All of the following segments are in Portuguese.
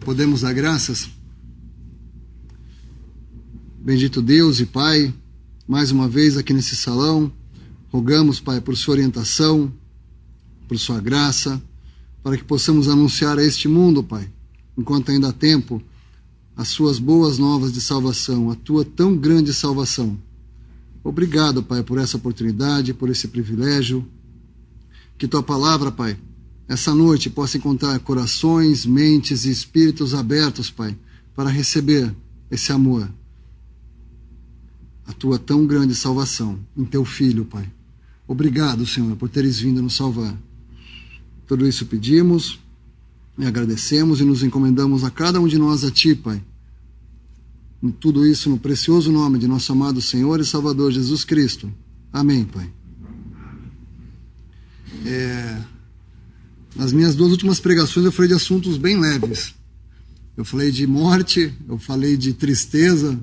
Podemos dar graças? Bendito Deus e Pai, mais uma vez aqui nesse salão, rogamos, Pai, por sua orientação, por sua graça, para que possamos anunciar a este mundo, Pai, enquanto ainda há tempo, as suas boas novas de salvação, a tua tão grande salvação. Obrigado, Pai, por essa oportunidade, por esse privilégio. Que tua palavra, Pai, essa noite possa encontrar corações, mentes e espíritos abertos, Pai, para receber esse amor, a tua tão grande salvação em teu Filho, Pai. Obrigado, Senhor, por teres vindo nos salvar. Tudo isso pedimos e agradecemos e nos encomendamos a cada um de nós a Ti, Pai. Tudo isso no precioso nome de nosso amado Senhor e Salvador Jesus Cristo. Amém, Pai. Nas minhas duas últimas pregações eu falei de assuntos bem leves. Eu falei de morte, eu falei de tristeza.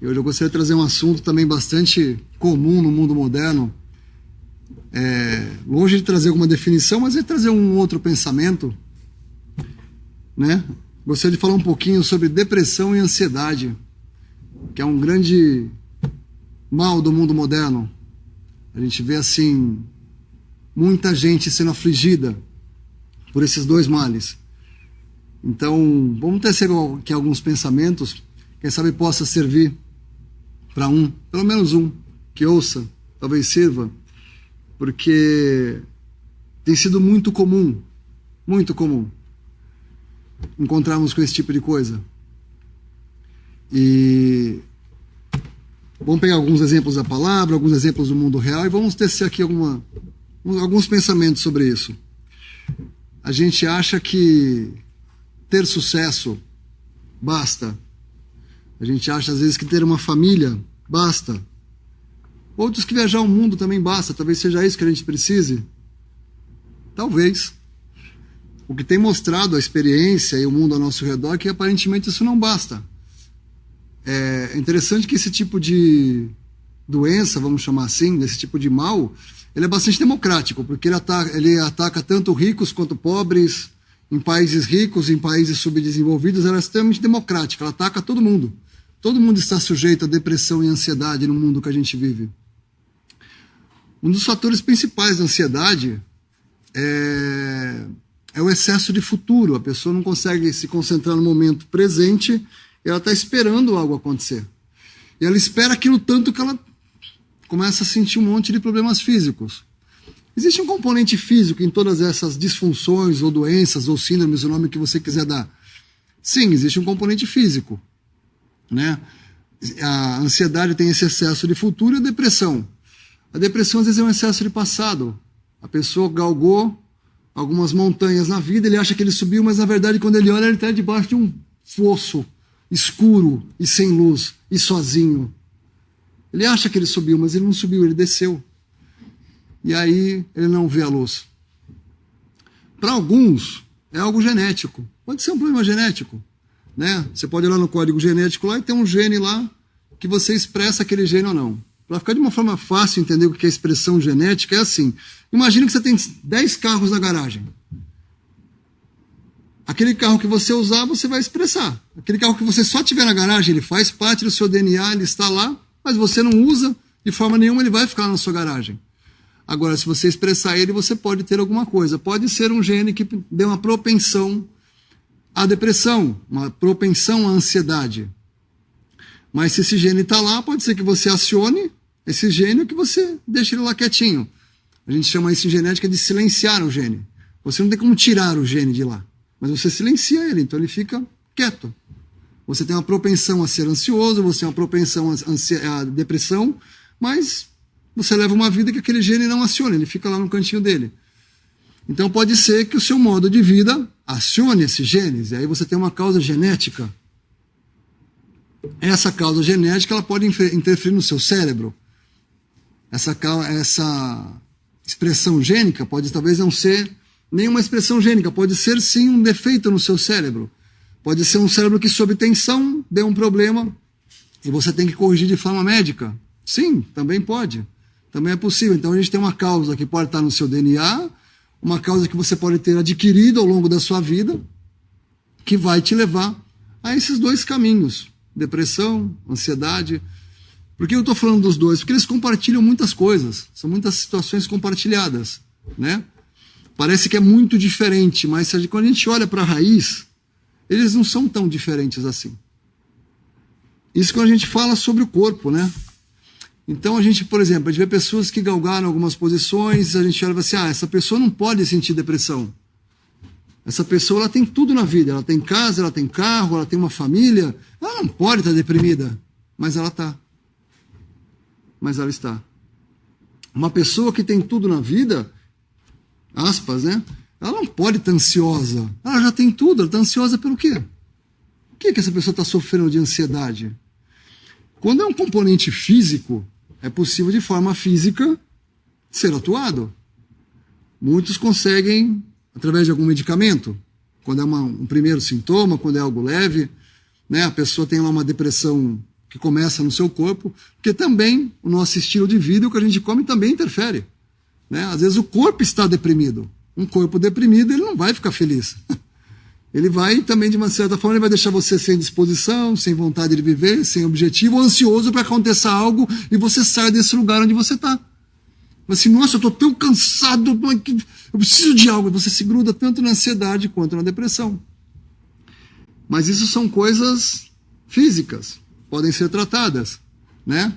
E hoje eu gostaria de trazer um assunto também bastante comum no mundo moderno. Longe de trazer alguma definição, mas de trazer um outro pensamento, né? Gostaria de falar um pouquinho sobre depressão e ansiedade, que é um grande mal do mundo moderno. A gente vê assim muita gente sendo afligida por esses dois males. Então, vamos tecer aqui alguns pensamentos, quem sabe possa servir para pelo menos um, que ouça, talvez sirva, porque tem sido muito comum encontrarmos com esse tipo de coisa. E vamos pegar alguns exemplos da palavra, alguns exemplos do mundo real e vamos tecer aqui alguns pensamentos sobre isso. A gente acha que ter sucesso basta. A gente acha às vezes que ter uma família basta. Outros que viajar o mundo também basta. Talvez seja isso que a gente precise. Talvez. O que tem mostrado a experiência e o mundo ao nosso redor é que aparentemente isso não basta. É interessante que esse tipo de doença, vamos chamar assim, desse tipo de mal, ele é bastante democrático, porque ele ataca tanto ricos quanto pobres. Em países ricos, em países subdesenvolvidos, ela é extremamente democrática, ela ataca todo mundo. Todo mundo está sujeito a depressão e ansiedade no mundo que a gente vive. Um dos fatores principais da ansiedade é o excesso de futuro. A pessoa não consegue se concentrar no momento presente e ela está esperando algo acontecer. E ela espera aquilo tanto que ela começa a sentir um monte de problemas físicos. Existe um componente físico em todas essas disfunções ou doenças ou síndromes, o nome que você quiser dar. Sim, existe um componente físico, né? A ansiedade tem esse excesso de futuro e a depressão. A depressão às vezes é um excesso de passado. A pessoa galgou algumas montanhas na vida, ele acha que ele subiu, mas na verdade quando ele olha ele está debaixo de um fosso escuro e sem luz e sozinho. Ele acha que ele subiu, mas ele não subiu, ele desceu. E aí ele não vê a luz. Para alguns é algo genético. Pode ser um problema genético, né? Você pode ir lá no código genético lá e tem um gene lá que você expressa aquele gene ou não. Para ficar de uma forma fácil entender o que é expressão genética, é assim. Imagina que você tem 10 carros na garagem. Aquele carro que você usar, você vai expressar. Aquele carro que você só tiver na garagem, ele faz parte do seu DNA, ele está lá, mas você não usa de forma nenhuma, ele vai ficar na sua garagem. Agora, se você expressar ele, você pode ter alguma coisa. Pode ser um gene que dê uma propensão à depressão, uma propensão à ansiedade. Mas se esse gene está lá, pode ser que você acione esse gene ou que você deixe ele lá quietinho. A gente chama isso em genética de silenciar o gene. Você não tem como tirar o gene de lá, mas você silencia ele, então ele fica quieto. Você tem uma propensão a ser ansioso, você tem uma propensão à depressão, mas você leva uma vida que aquele gene não aciona, ele fica lá no cantinho dele. Então pode ser que o seu modo de vida acione esses genes, e aí você tem uma causa genética. Essa causa genética ela pode interferir no seu cérebro. Essa expressão gênica pode talvez não ser nenhuma expressão gênica, pode ser sim um defeito no seu cérebro. Pode ser um cérebro que sob tensão deu um problema e você tem que corrigir de forma médica. Sim, também pode. Também é possível. Então a gente tem uma causa que pode estar no seu DNA, uma causa que você pode ter adquirido ao longo da sua vida, que vai te levar a esses dois caminhos, depressão, ansiedade. Por que eu estou falando dos dois? Porque eles compartilham muitas coisas, são muitas situações compartilhadas, né? Parece que é muito diferente, mas quando a gente olha para a raiz, eles não são tão diferentes assim. Isso quando a gente fala sobre o corpo, né? Então a gente, por exemplo, a gente vê pessoas que galgaram algumas posições, a gente olha assim, essa pessoa não pode sentir depressão. Essa pessoa, ela tem tudo na vida, ela tem casa, ela tem carro, ela tem uma família, ela não pode estar deprimida, mas ela está. Mas ela está. Uma pessoa que tem tudo na vida, aspas, né? Ela não pode estar ansiosa. Ela já tem tudo, ela está ansiosa pelo quê? O que essa pessoa está sofrendo de ansiedade? Quando é um componente físico, é possível de forma física ser atuado. Muitos conseguem através de algum medicamento, quando é um primeiro sintoma, quando é algo leve, né? A pessoa tem lá uma depressão que começa no seu corpo, porque também o nosso estilo de vida, o que a gente come também interfere, né? Às vezes o corpo está deprimido. Um corpo deprimido, ele não vai ficar feliz. Ele vai também, de uma certa forma, ele vai deixar você sem disposição, sem vontade de viver, sem objetivo, ansioso para acontecer algo e você sai desse lugar onde você está. Mas assim, nossa, eu estou tão cansado, eu preciso de algo. E você se gruda tanto na ansiedade quanto na depressão. Mas isso são coisas físicas, podem ser tratadas, né?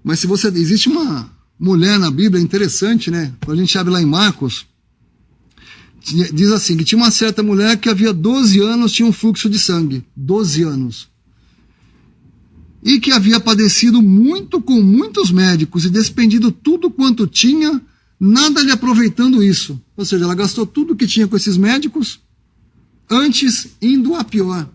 Mas se você... Existe uma mulher na Bíblia interessante, né? Quando a gente abre lá em Marcos, diz assim, que tinha uma certa mulher que havia 12 anos tinha um fluxo de sangue. 12 anos. E que havia padecido muito com muitos médicos e despendido tudo quanto tinha, nada lhe aproveitando isso. Ou seja, ela gastou tudo que tinha com esses médicos, antes indo a pior.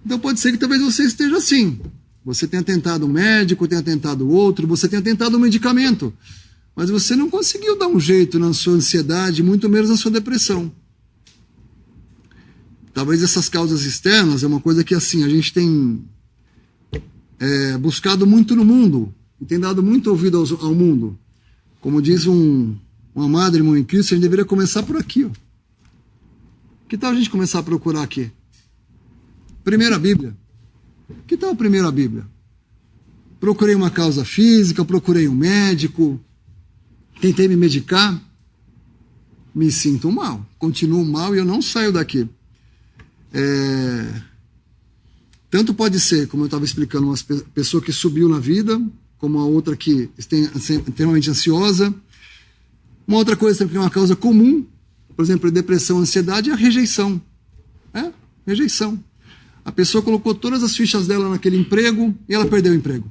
Então pode ser que talvez você esteja assim. Você tenha tentado um médico, tenha tentado outro, você tenha tentado um medicamento, mas você não conseguiu dar um jeito na sua ansiedade, muito menos na sua depressão. Talvez essas causas externas é uma coisa que assim, a gente tem buscado muito no mundo, e tem dado muito ouvido ao mundo. Como diz um amado irmão em Cristo, a gente deveria começar por aqui. Ó. Que tal a gente começar a procurar aqui? Primeira Bíblia. Que tal a primeira Bíblia? Procurei uma causa física, procurei um médico, tentei me medicar, me sinto mal, continuo mal e eu não saio daqui. Tanto pode ser, como eu estava explicando, uma pessoa que subiu na vida, como a outra que está extremamente ansiosa. Uma outra coisa também que é uma causa comum, por exemplo, depressão, ansiedade, é a rejeição. Rejeição. A pessoa colocou todas as fichas dela naquele emprego e ela perdeu o emprego.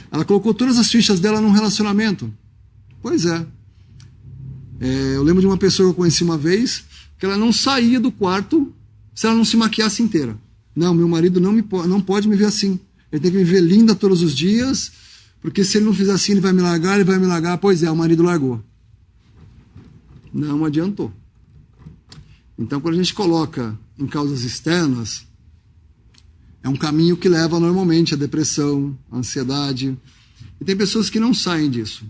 Ela colocou todas as fichas dela num relacionamento. Pois é. Eu lembro de uma pessoa que eu conheci uma vez, que ela não saía do quarto se ela não se maquiasse inteira. Não, meu marido não pode me ver assim. Ele tem que me ver linda todos os dias, porque se ele não fizer assim, ele vai me largar. Pois é, o marido largou. Não adiantou. Então, quando a gente coloca em causas externas, é um caminho que leva normalmente à depressão, à ansiedade. E tem pessoas que não saem disso,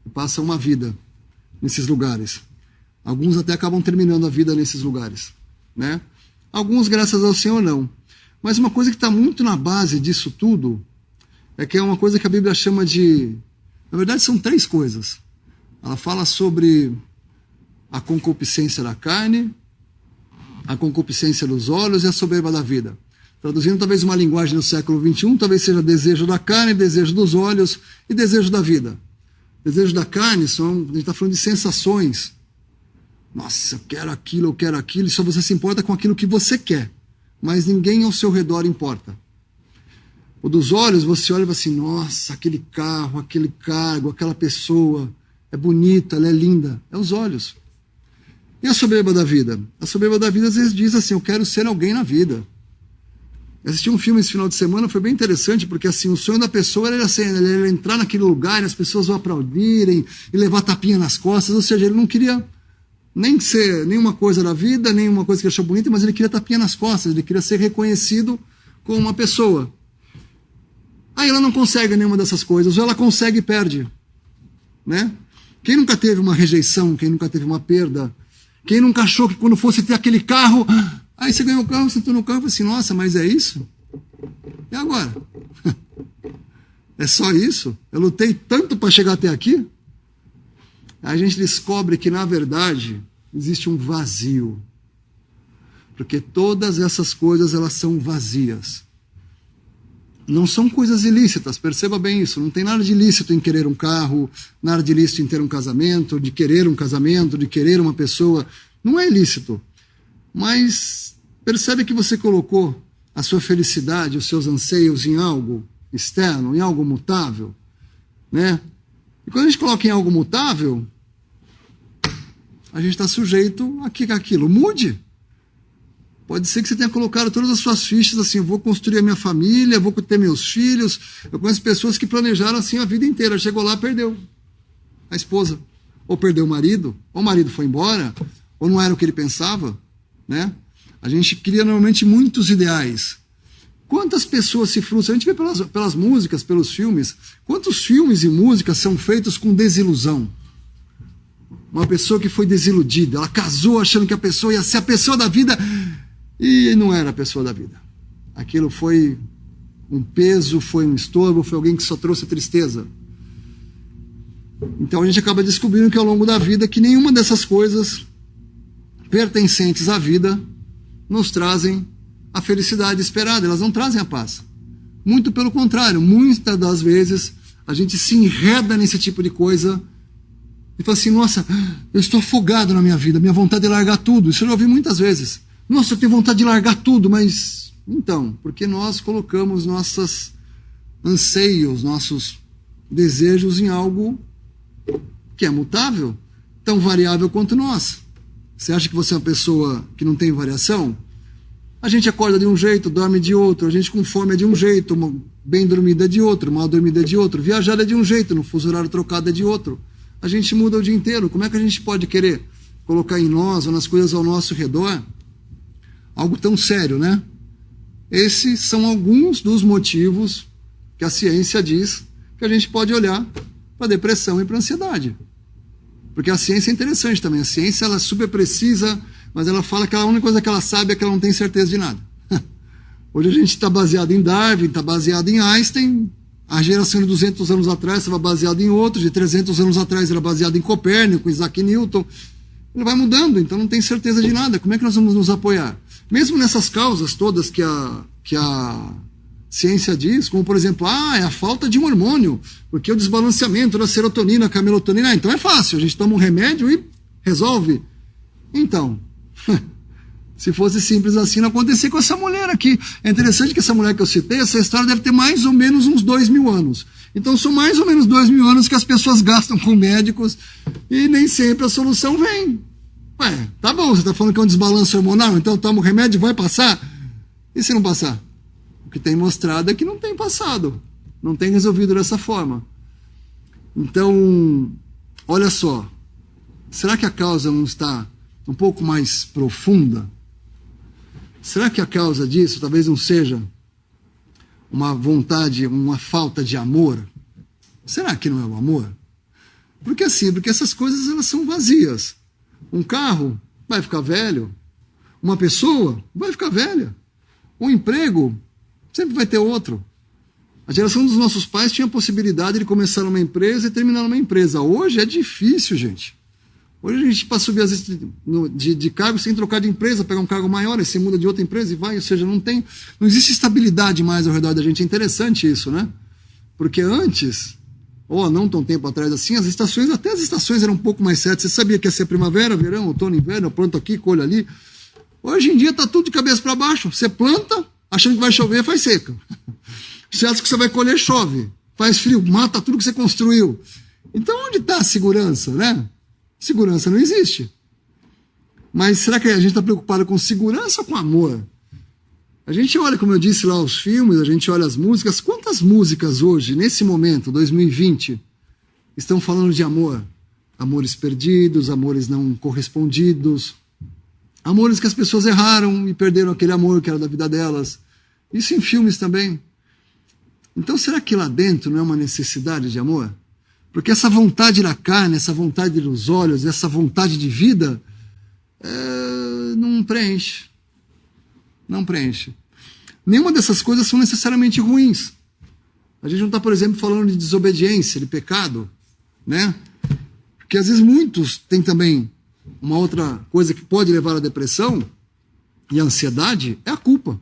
e passam uma vida nesses lugares. Alguns até acabam terminando a vida nesses lugares, né? Alguns, graças ao Senhor, não. Mas uma coisa que está muito na base disso tudo é que é uma coisa que a Bíblia chama de... Na verdade, são 3 coisas. Ela fala sobre a concupiscência da carne, a concupiscência dos olhos e a soberba da vida. Traduzindo talvez uma linguagem do século XXI, talvez seja desejo da carne, desejo dos olhos e desejo da vida. Desejo da carne, a gente está falando de sensações. Nossa, eu quero aquilo, e só você se importa com aquilo que você quer. Mas ninguém ao seu redor importa. O dos olhos, você olha e fala assim, nossa, aquele carro, aquele cargo, aquela pessoa, é bonita, ela é linda. É os olhos. E a soberba da vida? A soberba da vida às vezes diz assim, eu quero ser alguém na vida. Eu assisti um filme esse final de semana, foi bem interessante, porque assim, o sonho da pessoa era, assim, ele entrar naquele lugar e as pessoas o aplaudirem e levar tapinha nas costas, ou seja, ele não queria nem ser nenhuma coisa da vida, nenhuma coisa que ele achou bonita, mas ele queria tapinha nas costas, ele queria ser reconhecido como uma pessoa. Aí ela não consegue nenhuma dessas coisas, ou ela consegue e perde, né? Quem nunca teve uma rejeição, quem nunca teve uma perda, Quem nunca achou que quando fosse ter aquele carro, aí você ganhou o carro, sentou no carro e falou assim, nossa, mas é isso? E agora? É só isso? Eu lutei tanto para chegar até aqui? A gente descobre que, na verdade, existe um vazio. Porque todas essas coisas, elas são vazias. Não são coisas ilícitas, perceba bem isso. Não tem nada de ilícito em querer um carro, nada de ilícito em ter um casamento, de querer um casamento, de querer uma pessoa. Não é ilícito. Mas percebe que você colocou a sua felicidade, os seus anseios em algo externo, em algo mutável, né? E quando a gente coloca em algo mutável, a gente está sujeito a que aquilo mude. Pode ser que você tenha colocado todas as suas fichas assim, eu vou construir a minha família, vou ter meus filhos. Eu conheço pessoas que planejaram assim a vida inteira. Chegou lá, perdeu a esposa. Ou perdeu o marido foi embora, ou não era o que ele pensava, né? A gente cria normalmente muitos ideais. Quantas pessoas se frustram? A gente vê pelas músicas, pelos filmes. Quantos filmes e músicas são feitos com desilusão? Uma pessoa que foi desiludida, ela casou achando que a pessoa ia ser a pessoa da vida e não era a pessoa da vida. Aquilo foi um peso, foi um estorvo, foi alguém que só trouxe tristeza. Então a gente acaba descobrindo que ao longo da vida que nenhuma dessas coisas pertencentes à vida nos trazem a felicidade esperada, elas não trazem a paz. Muito pelo contrário, muitas das vezes a gente se enreda nesse tipo de coisa e fala assim, nossa, eu estou afogado na minha vida, minha vontade é largar tudo. Isso eu já ouvi muitas vezes. Nossa, eu tenho vontade de largar tudo, mas... Então, porque nós colocamos nossos anseios, nossos desejos em algo que é mutável, tão variável quanto nós. Você acha que você é uma pessoa que não tem variação? A gente acorda de um jeito, dorme de outro, a gente com fome é de um jeito, bem dormida é de outro, mal dormida é de outro, viajar é de um jeito, no fuso horário trocado é de outro. A gente muda o dia inteiro. Como é que a gente pode querer colocar em nós ou nas coisas ao nosso redor algo tão sério, né? Esses são alguns dos motivos que a ciência diz que a gente pode olhar para a depressão e para a ansiedade. Porque a ciência é interessante também. A ciência ela é super precisa, mas ela fala que a única coisa que ela sabe é que ela não tem certeza de nada. Hoje a gente está baseado em Darwin, está baseado em Einstein. A geração de 200 anos atrás estava baseada em outros, de 300 anos atrás era baseada em Copérnico, Isaac Newton. Ele vai mudando, então não tem certeza de nada. Como é que nós vamos nos apoiar? Mesmo nessas causas todas que a ciência diz, como por exemplo, é a falta de um hormônio, porque o desbalanceamento da serotonina com a melatonina, então é fácil, a gente toma um remédio e resolve. Então, se fosse simples assim, não acontecia com essa mulher aqui. É interessante que essa mulher que eu citei, essa história deve ter mais ou menos uns 2.000 anos. Então são mais ou menos 2.000 anos que as pessoas gastam com médicos e nem sempre a solução vem. Ué, tá bom, você está falando que é um desbalanço hormonal, então toma o remédio e vai passar? E se não passar? O que tem mostrado é que não tem passado, não tem resolvido dessa forma. Então, olha só, será que a causa não está um pouco mais profunda? Será que a causa disso talvez não seja uma vontade, uma falta de amor? Será que não é o amor? Porque assim, porque essas coisas elas são vazias. Um carro vai ficar velho, uma pessoa vai ficar velha, um emprego sempre vai ter outro. A geração dos nossos pais tinha a possibilidade de começar numa empresa e terminar numa empresa. Hoje é difícil, gente. Hoje a gente, para subir às vezes de cargo sem trocar de empresa, pegar um cargo maior, e você muda de outra empresa e vai, ou seja, não existe estabilidade mais ao redor da gente. É interessante isso, né? Porque antes, ou não tão tempo atrás assim, até as estações eram um pouco mais certas. Você sabia que ia ser primavera, verão, outono, inverno, planto aqui, colho ali. Hoje em dia está tudo de cabeça para baixo. Você planta, achando que vai chover, faz seca. Você acha que você vai colher, chove. Faz frio, mata tudo que você construiu. Então onde está a segurança, né? Segurança não existe. Mas será que a gente está preocupado com segurança ou com amor? A gente olha, como eu disse lá, os filmes, a gente olha as músicas. Quantas músicas hoje, nesse momento, 2020, estão falando de amor? Amores perdidos, amores não correspondidos, amores que as pessoas erraram e perderam aquele amor que era da vida delas. Isso em filmes também. Então será que lá dentro não é uma necessidade de amor? Porque essa vontade da carne, essa vontade dos olhos, essa vontade de vida, não preenche. Não preenche. Nenhuma dessas coisas são necessariamente ruins. A gente não está, por exemplo, falando de desobediência, de pecado, né? Porque às vezes muitos têm também uma outra coisa que pode levar à depressão e à ansiedade, é a culpa.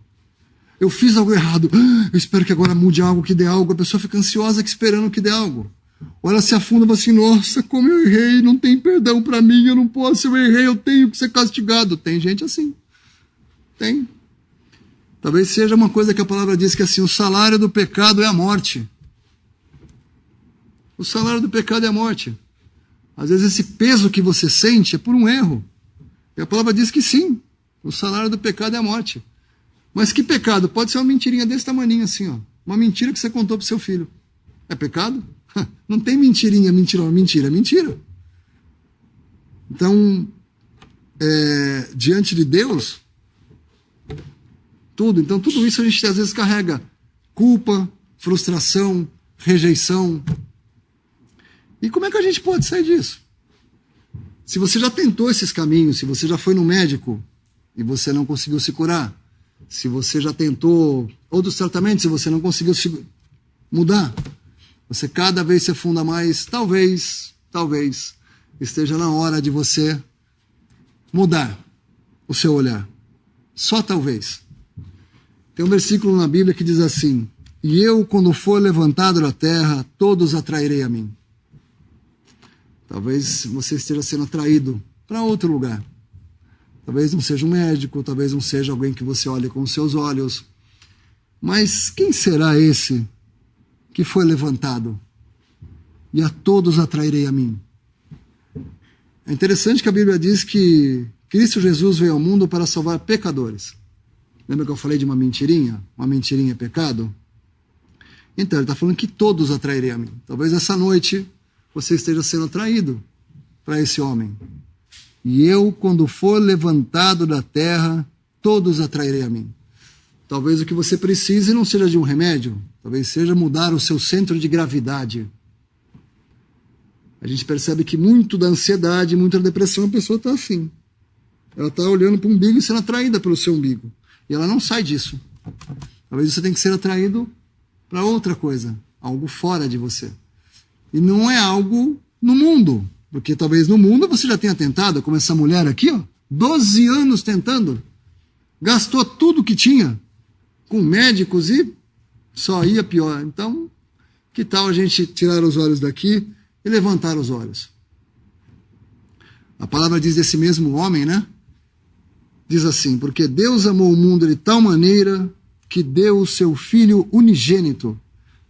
Eu fiz algo errado, eu espero que agora mude algo, que dê algo. A pessoa fica ansiosa esperando que dê algo. Ou ela se afunda e fala assim, nossa, como eu errei, não tem perdão para mim, eu não posso, eu errei, eu tenho que ser castigado. Tem gente assim. Tem. Talvez seja uma coisa que a palavra diz que assim, o salário do pecado é a morte. O salário do pecado é a morte. Às vezes esse peso que você sente é por um erro. E a palavra diz que sim, o salário do pecado é a morte. Mas que pecado? Pode ser uma mentirinha desse tamaninho assim, ó. Uma mentira que você contou pro seu filho. É pecado? Não tem mentirinha, mentira, mentira, mentira. Então, diante de Deus, tudo isso a gente às vezes carrega culpa, frustração, rejeição. E como é que a gente pode sair disso? Se você já tentou esses caminhos, se você já foi no médico e você não conseguiu se curar, se você já tentou outros tratamentos e você não conseguiu se mudar, você cada vez se afunda mais, talvez esteja na hora de você mudar o seu olhar. Só talvez. Tem um versículo na Bíblia que diz assim, e eu, quando for levantado da terra, todos atrairei a mim. Talvez você esteja sendo atraído para outro lugar. Talvez não seja um médico, talvez não seja alguém que você olhe com os seus olhos. Mas quem será esse que foi levantado? E a todos atrairei a mim. É interessante que a Bíblia diz que Cristo Jesus veio ao mundo para salvar pecadores. Lembra que eu falei de uma mentirinha? Uma mentirinha é pecado? Então, ele está falando que todos atrairei a mim. Talvez essa noite você esteja sendo atraído para esse homem. E eu, quando for levantado da terra, todos atrairei a mim. Talvez o que você precise não seja de um remédio, talvez seja mudar o seu centro de gravidade. A gente percebe que muito da ansiedade, muito da depressão, a pessoa está assim. Ela está olhando para o umbigo e sendo atraída pelo seu umbigo. E ela não sai disso. Talvez você tenha que ser atraído para outra coisa, algo fora de você. E não é algo no mundo, porque talvez no mundo você já tenha tentado, como essa mulher aqui, ó, 12 anos tentando, gastou tudo que tinha com médicos e só ia pior. Então, que tal a gente tirar os olhos daqui e levantar os olhos? A palavra diz desse mesmo homem, né? Diz assim, porque Deus amou o mundo de tal maneira que deu o seu Filho unigênito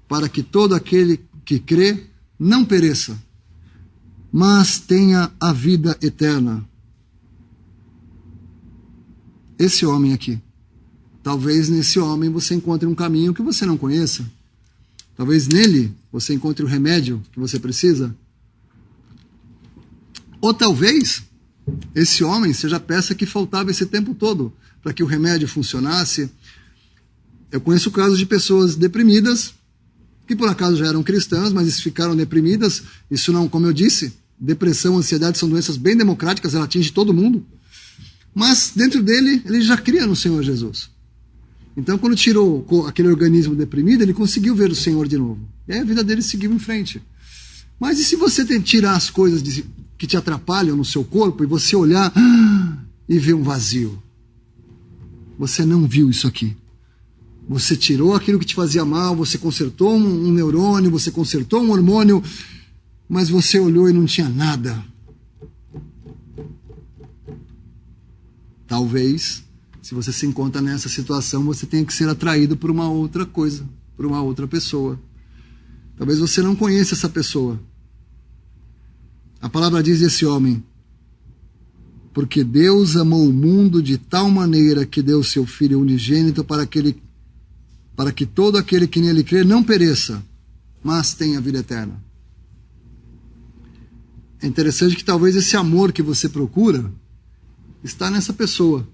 para que todo aquele que crê não pereça, mas tenha a vida eterna. Esse homem aqui. Talvez nesse homem você encontre um caminho que você não conheça. Talvez nele você encontre o remédio que você precisa. Ou talvez esse homem seja a peça que faltava esse tempo todo para que o remédio funcionasse. Eu conheço casos de pessoas deprimidas que por acaso já eram cristãs, mas ficaram deprimidas. Isso não, como eu disse, depressão, ansiedade são doenças bem democráticas, ela atinge todo mundo. Mas dentro dele, ele já cria no Senhor Jesus. Então, quando tirou aquele organismo deprimido, ele conseguiu ver o Senhor de novo. E aí a vida dele seguiu em frente. Mas e se você tirar as coisas que te atrapalham no seu corpo e você olhar e ver um vazio? Você não viu isso aqui. Você tirou aquilo que te fazia mal, você consertou um neurônio, você consertou um hormônio, mas você olhou e não tinha nada. Talvez, se você se encontra nessa situação, você tenha que ser atraído por uma outra coisa, por uma outra pessoa. Talvez você não conheça essa pessoa. A palavra diz desse homem, porque Deus amou o mundo de tal maneira que deu o seu Filho unigênito para que todo aquele que nele crê não pereça, mas tenha vida eterna. É interessante que talvez esse amor que você procura está nessa pessoa.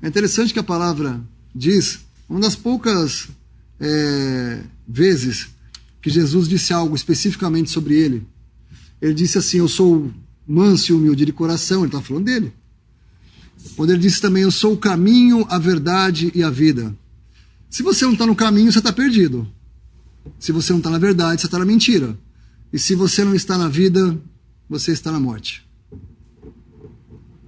É interessante que a palavra diz, uma das poucas vezes que Jesus disse algo especificamente sobre ele. Ele disse assim, eu sou manso e humilde de coração, ele está falando dele. O poder disse também: eu sou o caminho, a verdade e a vida. Se você não está no caminho, você está perdido. Se você não está na verdade, você está na mentira. E se você não está na vida, você está na morte.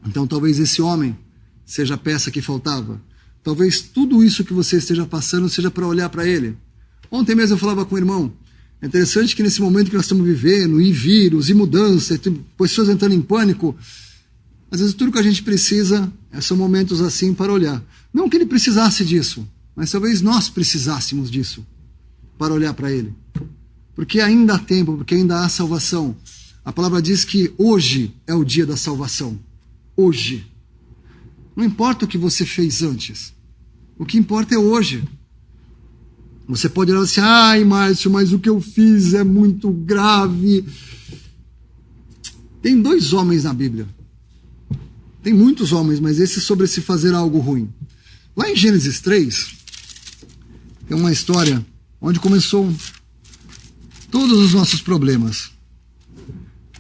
Então talvez esse homem seja a peça que faltava. Talvez tudo isso que você esteja passando seja para olhar para ele. Ontem mesmo eu falava com o irmão. É interessante que nesse momento que nós estamos vivendo, e vírus, e mudança, e pessoas entrando em pânico, às vezes tudo que a gente precisa são momentos assim para olhar. Não que ele precisasse disso, mas talvez nós precisássemos disso para olhar para ele. Porque ainda há tempo, porque ainda há salvação. A palavra diz que hoje é o dia da salvação. Hoje. Não importa o que você fez antes. O que importa é hoje. Você pode olhar assim: ai, Márcio, mas o que eu fiz é muito grave. Tem 2 homens na Bíblia. Tem muitos homens, mas esse sobre se fazer algo ruim. Lá em Gênesis 3, tem uma história onde começou todos os nossos problemas.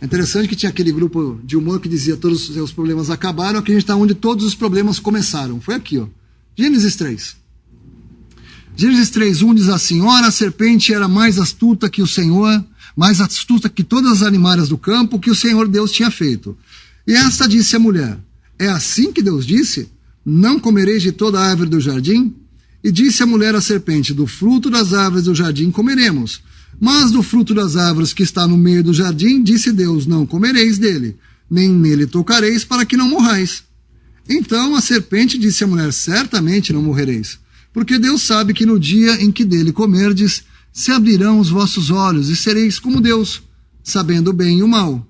É interessante que tinha aquele grupo de humor que dizia todos os seus problemas acabaram. Aqui a gente está onde todos os problemas começaram. Foi aqui, ó. Gênesis 3. Gênesis 3:1 diz assim: ora, a serpente era mais astuta que o Senhor, mais astuta que todas as animais do campo que o Senhor Deus tinha feito. E esta disse à mulher: é assim que Deus disse? Não comereis de toda a árvore do jardim? E disse a mulher à serpente: do fruto das árvores do jardim comeremos. Mas do fruto das árvores que está no meio do jardim, disse Deus: não comereis dele, nem nele tocareis, para que não morrais. Então a serpente disse à mulher: certamente não morrereis, porque Deus sabe que no dia em que dele comerdes, se abrirão os vossos olhos, e sereis como Deus, sabendo o bem e o mal.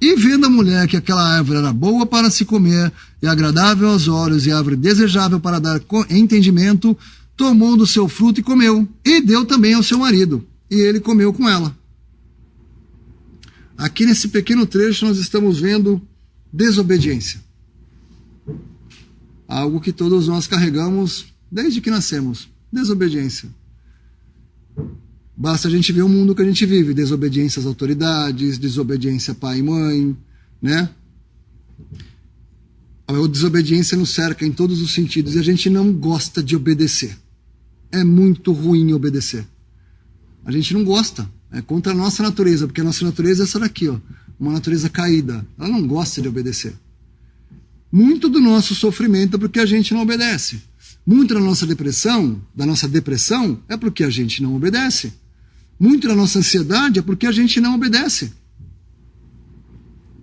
E vendo a mulher que aquela árvore era boa para se comer, e agradável aos olhos, e árvore desejável para dar entendimento, tomou do seu fruto e comeu, e deu também ao seu marido, e ele comeu com ela. Aqui nesse pequeno trecho nós estamos vendo desobediência. Algo que todos nós carregamos desde que nascemos. Desobediência. Basta a gente ver o mundo que a gente vive. Desobediência às autoridades, desobediência a pai e mãe, né? A desobediência nos cerca em todos os sentidos e a gente não gosta de obedecer. É muito ruim obedecer. A gente não gosta. É contra a nossa natureza, porque a nossa natureza é essa daqui, ó, uma natureza caída. Ela não gosta de obedecer. Muito do nosso sofrimento é porque a gente não obedece. Muito da nossa depressão, é porque a gente não obedece. Muito da nossa ansiedade é porque a gente não obedece.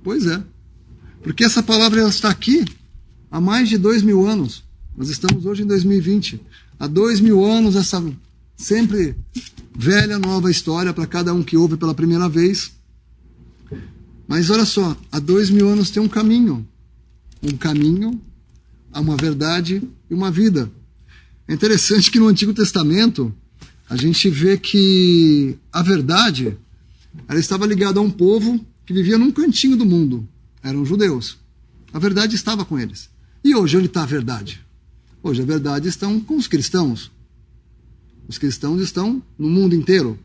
Pois é. Porque essa palavra ela está aqui há mais de 2000 anos. Nós estamos hoje em 2020. Há 2000 anos, essa sempre velha, nova história para cada um que ouve pela primeira vez. Mas olha só, há 2000 anos tem um caminho. Um caminho a uma verdade e uma vida. É interessante que no Antigo Testamento a gente vê que a verdade ela estava ligada a um povo que vivia num cantinho do mundo. Eram judeus. A verdade estava com eles. E hoje onde está a verdade? Hoje a verdade está com os cristãos. Os cristãos estão no mundo inteiro.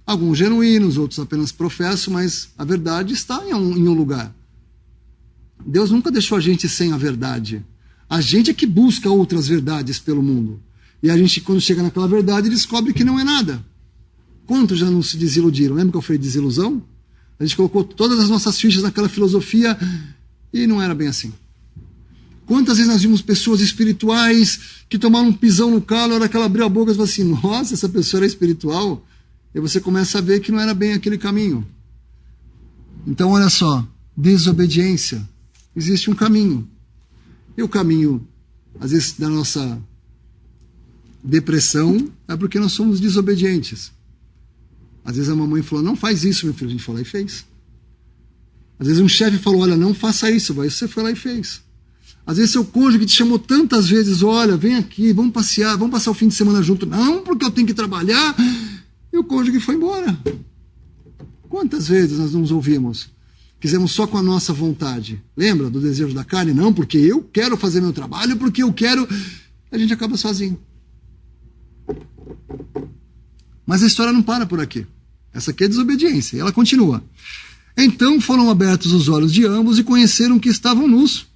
Alguns genuínos, outros apenas professam, mas a verdade está em um lugar. Deus nunca deixou a gente sem a verdade. A gente é que busca outras verdades pelo mundo. E a gente, quando chega naquela verdade, descobre que não é nada. Quantos já não se desiludiram? Lembra que eu falei desilusão? A gente colocou todas as nossas fichas naquela filosofia e não era bem assim. Quantas vezes nós vimos pessoas espirituais que tomaram um pisão no calo, a hora que ela abriu a boca e falou assim: nossa, essa pessoa era espiritual? E você começa a ver que não era bem aquele caminho. Então, olha só, desobediência. Existe um caminho. E o caminho, às vezes, da nossa depressão é porque nós somos desobedientes. Às vezes a mamãe falou: não faz isso, meu filho. A gente foi lá e fez. Às vezes um chefe falou: olha, não faça isso. Mas você foi lá e fez. Às vezes seu cônjuge te chamou tantas vezes: olha, vem aqui, vamos passear, vamos passar o fim de semana junto. Não, porque eu tenho que trabalhar. E o cônjuge foi embora. Quantas vezes nós nos ouvimos? Fizemos só com a nossa vontade. Lembra do desejo da carne? Não, porque eu quero fazer meu trabalho, porque eu quero... A gente acaba sozinho. Mas a história não para por aqui. Essa aqui é desobediência. E ela continua. Então foram abertos os olhos de ambos e conheceram que estavam nus.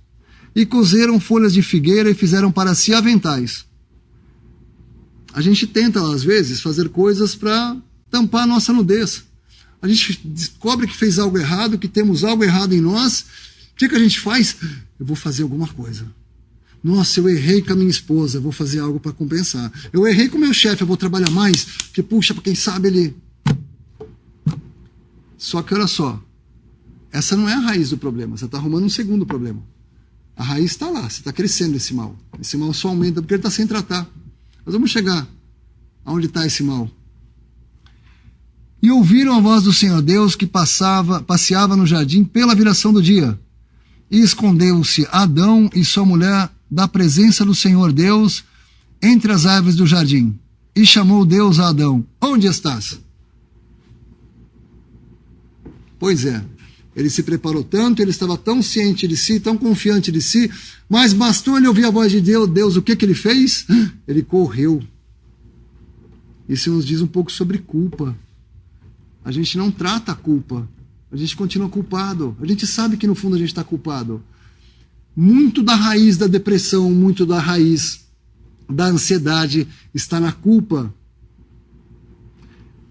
e cozeram folhas de figueira e fizeram para si aventais. A gente tenta, às vezes, fazer coisas para tampar a nossa nudez. A gente descobre que fez algo errado, que temos algo errado em nós. O que a gente faz? Eu vou fazer alguma coisa. Nossa, eu errei com a minha esposa, eu vou fazer algo para compensar. Eu errei com o meu chefe, eu vou trabalhar mais, porque puxa, para quem sabe ele... Só que olha só, essa não é a raiz do problema, você está arrumando um segundo problema. A raiz está lá, você está crescendo esse mal. Esse mal só aumenta porque ele está sem tratar. Mas vamos chegar aonde está esse mal. E ouviram a voz do Senhor Deus que passeava no jardim pela viração do dia. E escondeu-se Adão e sua mulher da presença do Senhor Deus entre as árvores do jardim. E chamou Deus a Adão: onde estás? Pois é, ele se preparou tanto, ele estava tão ciente de si, tão confiante de si, mas bastou ele ouvir a voz de Deus. Deus, o que ele fez? Ele correu. Isso nos diz um pouco sobre culpa. A gente não trata a culpa, a gente continua culpado. A gente sabe que no fundo a gente está culpado. Muito da raiz da depressão, muito da raiz da ansiedade está na culpa.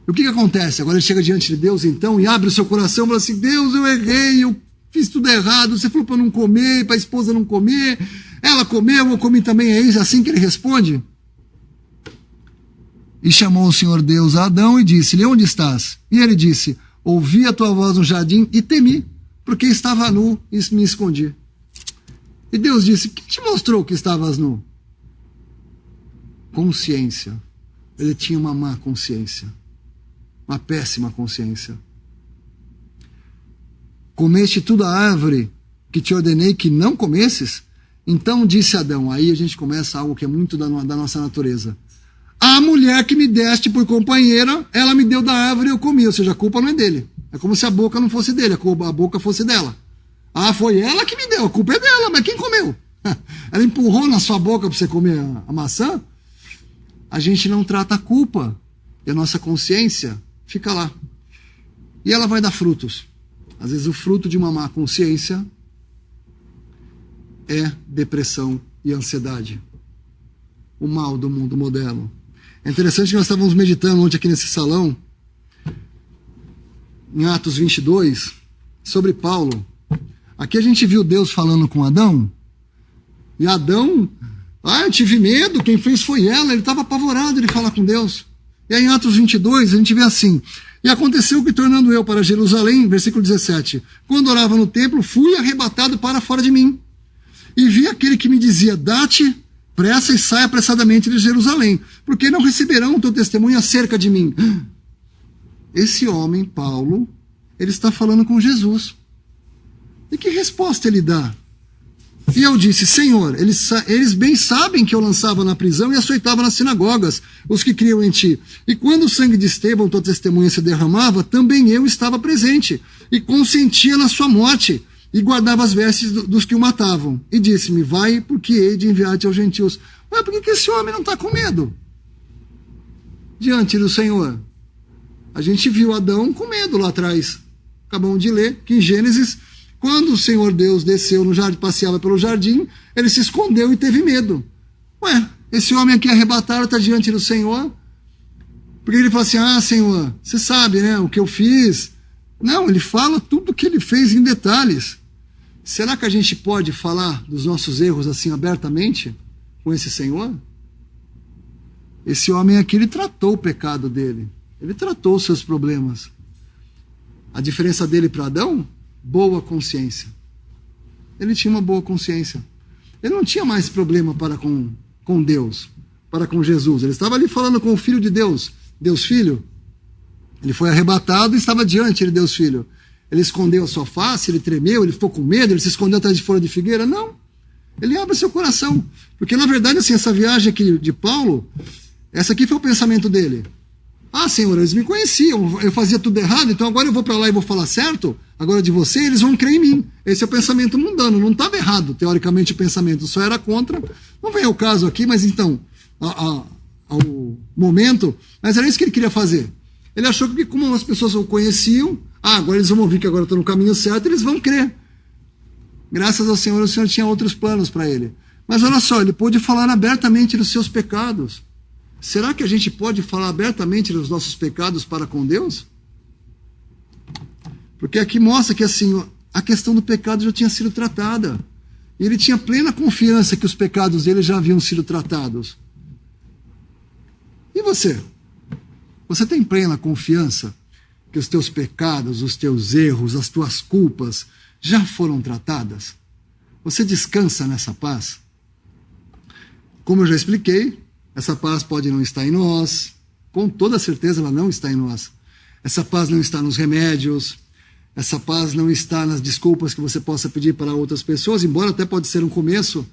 E o que acontece? Agora ele chega diante de Deus então e abre o seu coração e fala assim: Deus, eu errei, eu fiz tudo errado, você falou para não comer, para a esposa não comer, ela comeu, eu comi também. É isso assim que ele responde? E chamou o Senhor Deus a Adão e disse-lhe: onde estás? E ele disse: ouvi a tua voz no jardim e temi, porque estava nu e me escondi. E Deus disse: quem te mostrou que estavas nu? Consciência. Ele tinha uma má consciência, uma péssima consciência. Comeste toda a árvore que te ordenei que não comesses? Então disse Adão. Aí a gente começa algo que é muito da nossa natureza. A mulher que me deste por companheira, ela me deu da árvore e eu comi. Ou seja, a culpa não é dele. É como se a boca não fosse dele, a boca fosse dela. Ah, foi ela que me deu, a culpa é dela, mas quem comeu? Ela empurrou na sua boca para você comer a maçã? A gente não trata a culpa. E a nossa consciência fica lá. E ela vai dar frutos. Às vezes o fruto de uma má consciência é depressão e ansiedade. O mal do mundo moderno. É interessante que nós estávamos meditando ontem aqui nesse salão, em Atos 22, sobre Paulo. Aqui a gente viu Deus falando com Adão, e Adão, eu tive medo, quem fez foi ela, ele estava apavorado de falar com Deus. E aí em Atos 22 a gente vê assim: e aconteceu que, tornando eu para Jerusalém, versículo 17, quando orava no templo, fui arrebatado para fora de mim, e vi aquele que me dizia: dá-te pressa e saia apressadamente de Jerusalém, porque não receberão o teu testemunho acerca de mim. Esse homem, Paulo, ele está falando com Jesus. E que resposta ele dá? E eu disse: Senhor, eles bem sabem que eu lançava na prisão e açoitava nas sinagogas os que criam em ti. E quando o sangue de Estevão, tua testemunha, se derramava, também eu estava presente e consentia na sua morte. E guardava as vestes dos que o matavam. E disse-me: vai, porque hei de enviar-te aos gentios. Mas por que esse homem não está com medo diante do Senhor? A gente viu Adão com medo lá atrás. Acabamos de ler que em Gênesis, quando o Senhor Deus desceu no jardim, passeava pelo jardim, ele se escondeu e teve medo. Esse homem aqui arrebatado está diante do Senhor, porque ele fala assim: Senhor, você sabe, né, o que eu fiz. Não, ele fala tudo o que ele fez em detalhes. Será que a gente pode falar dos nossos erros assim abertamente com esse Senhor? Esse homem aqui, ele tratou o pecado dele. Ele tratou os seus problemas. A diferença dele para Adão? Boa consciência. Ele tinha uma boa consciência. Ele não tinha mais problema para com Deus, para com Jesus. Ele estava ali falando com o Filho de Deus, Deus Filho. Ele foi arrebatado e estava diante de Deus Filho. Ele escondeu a sua face, ele tremeu, ele ficou com medo, ele se escondeu atrás de folha de figueira? Não. Ele abre seu coração. Porque, na verdade, assim, essa viagem aqui de Paulo, essa aqui foi o pensamento dele. Senhor, eles me conheciam, eu fazia tudo errado, então agora eu vou para lá e vou falar certo, agora de você, eles vão crer em mim. Esse é o pensamento mundano, não estava errado, teoricamente, o pensamento, só era contra. Não vem ao caso aqui, mas então, ao momento, mas era isso que ele queria fazer. Ele achou que como as pessoas o conheciam, agora eles vão ouvir que agora eu estou no caminho certo, eles vão crer. Graças ao Senhor, o Senhor tinha outros planos para ele. Mas olha só, ele pôde falar abertamente dos seus pecados. Será que a gente pode falar abertamente dos nossos pecados para com Deus? Porque aqui mostra que assim, a questão do pecado já tinha sido tratada. E ele tinha plena confiança que os pecados dele já haviam sido tratados. E você? Você tem plena confiança que os teus pecados, os teus erros, as tuas culpas já foram tratadas? Você descansa nessa paz? Como eu já expliquei, essa paz pode não estar em nós, com toda certeza ela não está em nós. Essa paz não está nos remédios, essa paz não está nas desculpas que você possa pedir para outras pessoas, embora até pode ser um começo.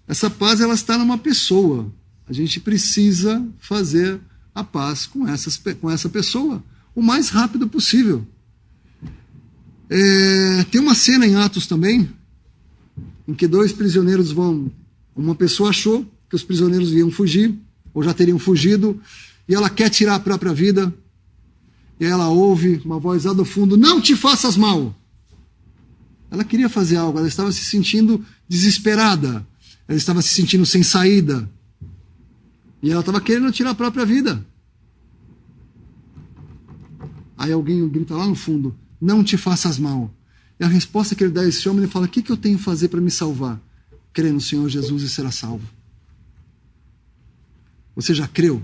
Essa paz ela está numa pessoa. A gente precisa fazer a paz com essa pessoa o mais rápido possível. Tem uma cena em Atos também, em que 2 prisioneiros vão... Uma pessoa achou que os prisioneiros iam fugir, ou já teriam fugido, e ela quer tirar a própria vida, e ela ouve uma voz lá do fundo: não te faças mal. Ela queria fazer algo, ela estava se sentindo desesperada, ela estava se sentindo sem saída, e ela estava querendo tirar a própria vida. Aí alguém grita lá no fundo: não te faças mal. E a resposta que ele dá a esse homem, ele fala: o que eu tenho que fazer para me salvar? Crê no Senhor Jesus e será salvo. Você já creu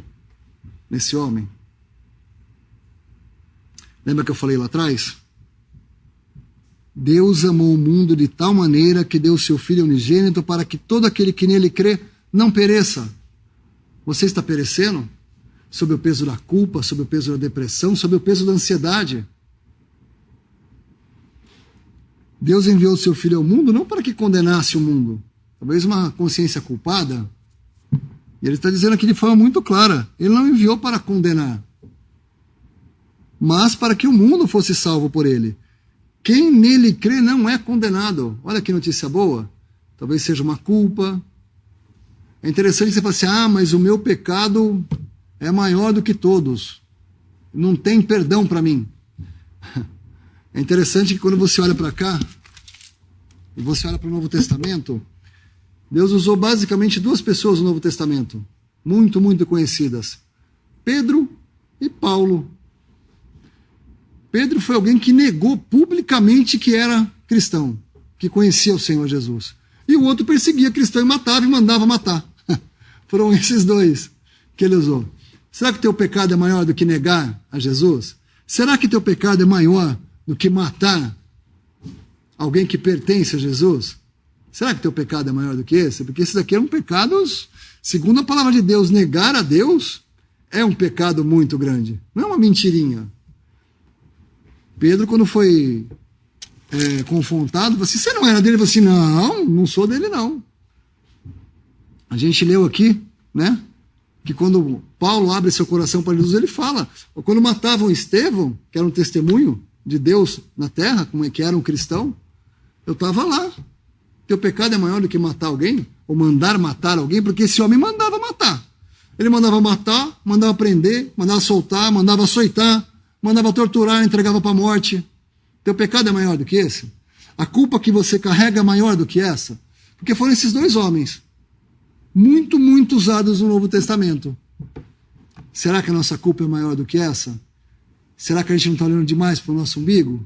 nesse homem? Lembra que eu falei lá atrás? Deus amou o mundo de tal maneira que deu o seu Filho unigênito para que todo aquele que nele crê não pereça. Você está perecendo? Sob o peso da culpa, sob o peso da depressão, sob o peso da ansiedade. Deus enviou o seu Filho ao mundo não para que condenasse o mundo. Talvez uma consciência culpada. E ele está dizendo aqui de forma muito clara: ele não enviou para condenar, mas para que o mundo fosse salvo por ele. Quem nele crê não é condenado. Olha que notícia boa. Talvez seja uma culpa. É interessante você falar assim: mas o meu pecado é maior do que todos. Não tem perdão para mim. É interessante que quando você olha para cá, e você olha para o Novo Testamento, Deus usou basicamente 2 pessoas no Novo Testamento, muito, muito conhecidas: Pedro e Paulo. Pedro foi alguém que negou publicamente que era cristão, que conhecia o Senhor Jesus. E o outro perseguia cristão e matava e mandava matar. Foram esses 2 que ele usou. Será que o teu pecado é maior do que negar a Jesus? Será que o teu pecado é maior do que matar alguém que pertence a Jesus? Será que o teu pecado é maior do que esse? Porque esses aqui eram pecados, segundo a palavra de Deus, negar a Deus é um pecado muito grande. Não é uma mentirinha. Pedro, quando foi confrontado, falou assim: você não era dele? Ele falou assim: não, não sou dele não. A gente leu aqui, né, que quando Paulo abre seu coração para Jesus, ele fala, quando matavam Estevão, que era um testemunho de Deus na terra, como é que era um cristão, eu estava lá. Teu pecado é maior do que matar alguém? Ou mandar matar alguém? Porque esse homem mandava matar. Ele mandava matar, mandava prender, mandava soltar, mandava açoitar, mandava torturar, entregava para a morte. Teu pecado é maior do que esse? A culpa que você carrega é maior do que essa? Porque foram esses 2 homens, muito, muito usados no Novo Testamento. Será que a nossa culpa é maior do que essa? Será que a gente não está olhando demais para o nosso umbigo?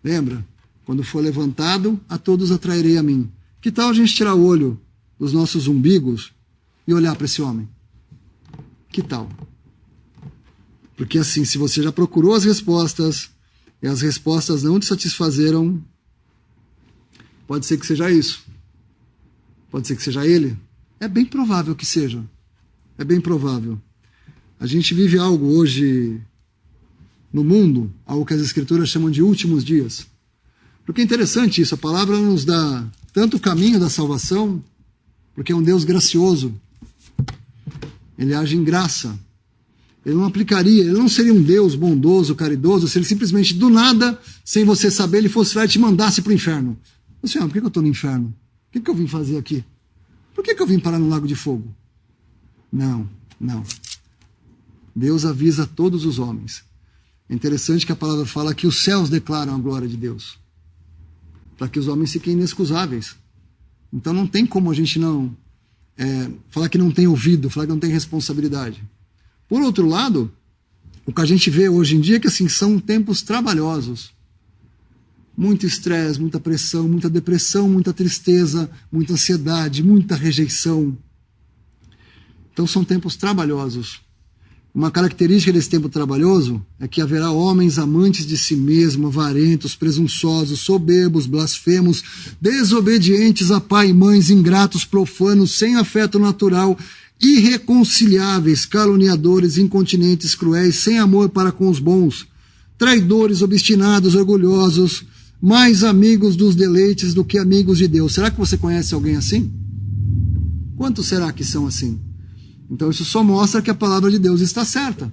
Lembra? Quando for levantado, a todos atrairei a mim. Que tal a gente tirar o olho dos nossos umbigos e olhar para esse homem? Que tal? Porque assim, se você já procurou as respostas e as respostas não te satisfazeram, pode ser que seja isso. Pode ser que seja ele. É bem provável que seja. É bem provável. A gente vive algo hoje no mundo, algo que as Escrituras chamam de últimos dias. Porque é interessante isso, a palavra nos dá tanto o caminho da salvação, porque é um Deus gracioso. Ele age em graça. Ele não aplicaria, ele não seria um Deus bondoso, caridoso, se ele simplesmente do nada, sem você saber, ele fosse lá e te mandasse para o inferno. Você, por que eu estou no inferno? O que eu vim fazer aqui? Por que eu vim parar no lago de fogo? Não, não. Deus avisa todos os homens. É interessante que a palavra fala que os céus declaram a glória de Deus. para que os homens fiquem inexcusáveis. Então não tem como a gente não falar que não tem ouvido, falar que não tem responsabilidade. Por outro lado, o que a gente vê hoje em dia é que assim, são tempos trabalhosos. Muito estresse, muita pressão, muita depressão, muita tristeza, muita ansiedade, muita rejeição. Então são tempos trabalhosos. Uma característica desse tempo trabalhoso é que haverá homens amantes de si mesmos, avarentos, presunçosos, soberbos, blasfemos, desobedientes a pai e mães, ingratos, profanos, sem afeto natural, irreconciliáveis, caluniadores, incontinentes, cruéis, sem amor para com os bons, traidores, obstinados, orgulhosos, mais amigos dos deleites do que amigos de Deus. Será que você conhece alguém assim? Quantos será que são assim? Então isso só mostra que a palavra de Deus está certa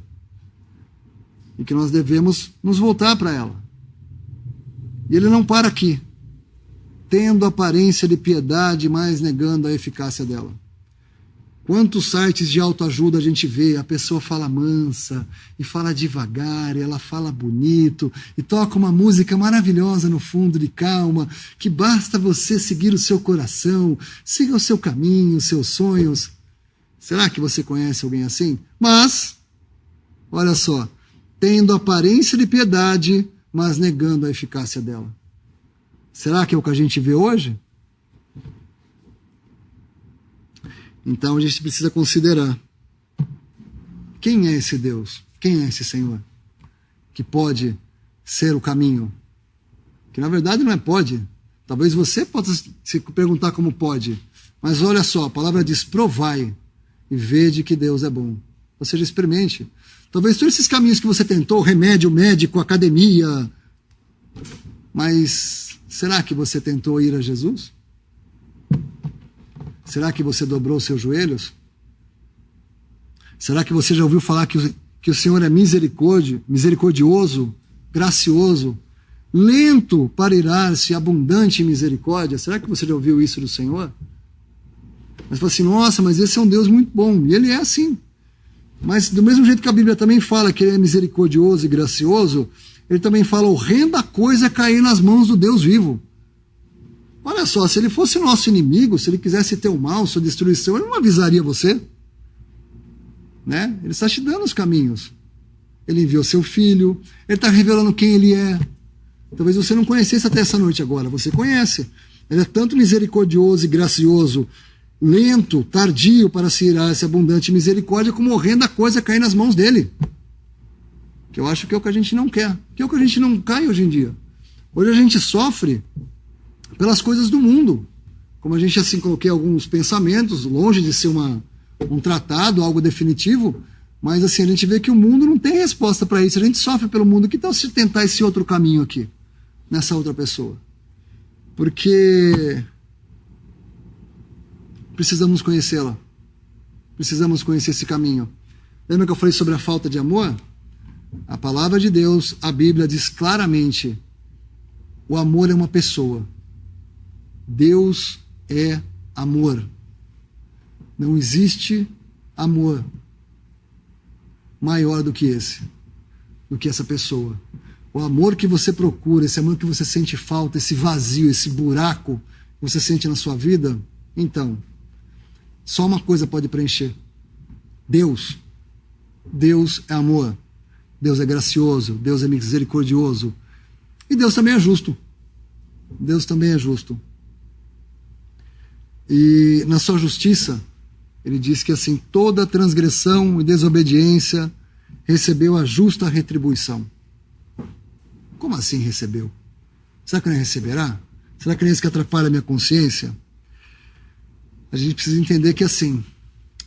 e que nós devemos nos voltar para ela. E ele não para aqui, tendo aparência de piedade, mas negando a eficácia dela. Quantos sites de autoajuda a gente vê, a pessoa fala mansa, e fala devagar, e ela fala bonito, e toca uma música maravilhosa no fundo de calma, que basta você seguir o seu coração, siga o seu caminho, os seus sonhos. Será que você conhece alguém assim? Mas, olha só, tendo aparência de piedade, mas negando a eficácia dela. Será que é o que a gente vê hoje? Então a gente precisa considerar quem é esse Deus, quem é esse Senhor, que pode ser o caminho. Que na verdade não é pode. Talvez você possa se perguntar como pode. Mas olha só, a palavra diz, provai e vede que Deus é bom. Ou seja, experimente. Talvez todos esses caminhos que você tentou, remédio, médico, academia, mas será que você tentou ir a Jesus? Será que você dobrou seus joelhos? Será que você já ouviu falar que o Senhor é misericordioso, gracioso, lento para irar-se, abundante em misericórdia? Será que você já ouviu isso do Senhor? Mas fala assim, nossa, mas esse é um Deus muito bom. E ele é assim. Mas do mesmo jeito que a Bíblia também fala que ele é misericordioso e gracioso, ele também fala, horrenda coisa é cair nas mãos do Deus vivo. Olha só, se ele fosse nosso inimigo, se ele quisesse ter o mal, sua destruição, ele não avisaria você. Né? Ele está te dando os caminhos. Ele enviou seu filho, ele está revelando quem ele é. Talvez você não conhecesse até essa noite agora, você conhece. Ele é tanto misericordioso e gracioso, lento, tardio para se irar-se, abundante em misericórdia, como horrenda coisa cair nas mãos dele. Que eu acho que é o que a gente não quer, que é o que a gente não cai hoje em dia. Hoje a gente sofre pelas coisas do mundo. Como a gente assim coloquei alguns pensamentos, longe de ser um tratado, algo definitivo, mas assim, a gente vê que o mundo não tem resposta para isso. A gente sofre pelo mundo. Que tal se tentar esse outro caminho aqui, nessa outra pessoa? Porque precisamos conhecê-la. Precisamos conhecer esse caminho. Lembra que eu falei sobre a falta de amor? A palavra de Deus, a Bíblia diz claramente, o amor é uma pessoa. Deus é amor. Não existe amor maior do que esse, do que essa pessoa. O amor que você procura, esse amor que você sente falta, esse vazio, esse buraco que você sente na sua vida, então, só uma coisa pode preencher. Deus. Deus é amor. Deus é gracioso. Deus é misericordioso. E Deus também é justo. Deus também é justo. E na sua justiça, ele diz que assim, toda transgressão e desobediência recebeu a justa retribuição. Como assim recebeu? Será que não receberá? Será que não é isso que atrapalha a minha consciência? A gente precisa entender que assim,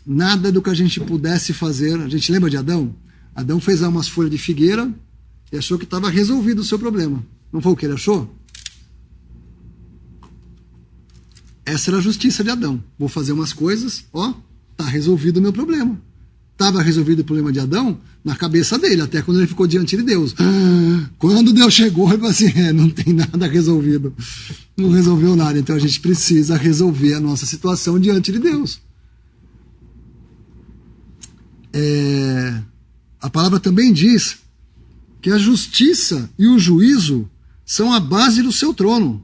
nada do que a gente pudesse fazer, a gente lembra de Adão? Adão fez umas folhas de figueira e achou que estava resolvido o seu problema. Não foi o que ele achou? Essa era a justiça de Adão. Vou fazer umas coisas, ó, tá resolvido o meu problema. Estava resolvido o problema de Adão na cabeça dele, até quando ele ficou diante de Deus. Quando Deus chegou, ele falou assim, não tem nada resolvido. Não resolveu nada, então a gente precisa resolver a nossa situação diante de Deus. A palavra também diz que a justiça e o juízo são a base do seu trono.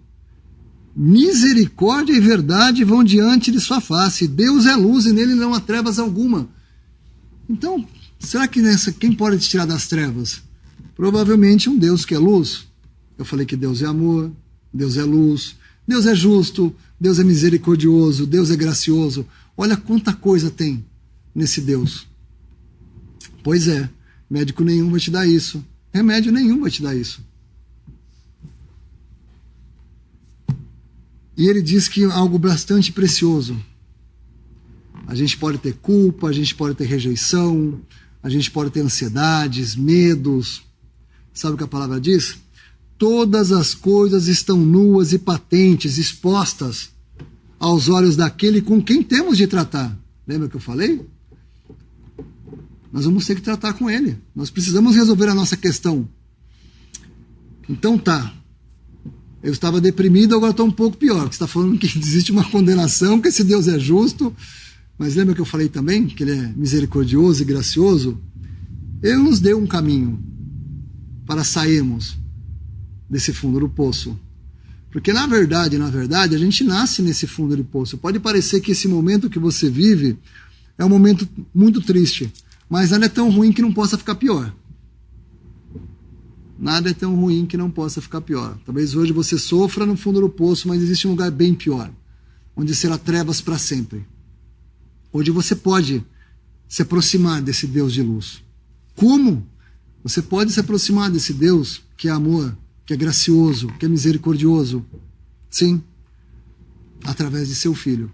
Misericórdia e verdade vão diante de sua face. Deus é luz e nele não há trevas alguma. Então, será que quem pode te tirar das trevas? Provavelmente um Deus que é luz. Eu falei que Deus é amor, Deus é luz, Deus é justo, Deus é misericordioso, Deus é gracioso. Olha quanta coisa tem nesse Deus. Pois é, médico nenhum vai te dar isso. Remédio nenhum vai te dar isso. E ele diz que é algo bastante precioso. A gente pode ter culpa, a gente pode ter rejeição, a gente pode ter ansiedades, medos. Sabe o que a palavra diz? Todas as coisas estão nuas e patentes, expostas aos olhos daquele com quem temos de tratar. Lembra que eu falei? Nós vamos ter que tratar com ele. Nós precisamos resolver a nossa questão. Então tá. Eu estava deprimido, agora estou um pouco pior. Você está falando que existe uma condenação, que esse Deus é justo. Mas lembra que eu falei também que ele é misericordioso e gracioso? Ele nos deu um caminho para sairmos desse fundo do poço. Porque na verdade, a gente nasce nesse fundo do poço. Pode parecer que esse momento que você vive é um momento muito triste, mas nada é tão ruim que não possa ficar pior. Nada é tão ruim que não possa ficar pior. Talvez hoje você sofra no fundo do poço, mas existe um lugar bem pior, onde será trevas para sempre. Onde você pode se aproximar desse Deus de luz. Como? Você pode se aproximar desse Deus que é amor, que é gracioso, que é misericordioso. Sim, através de seu Filho.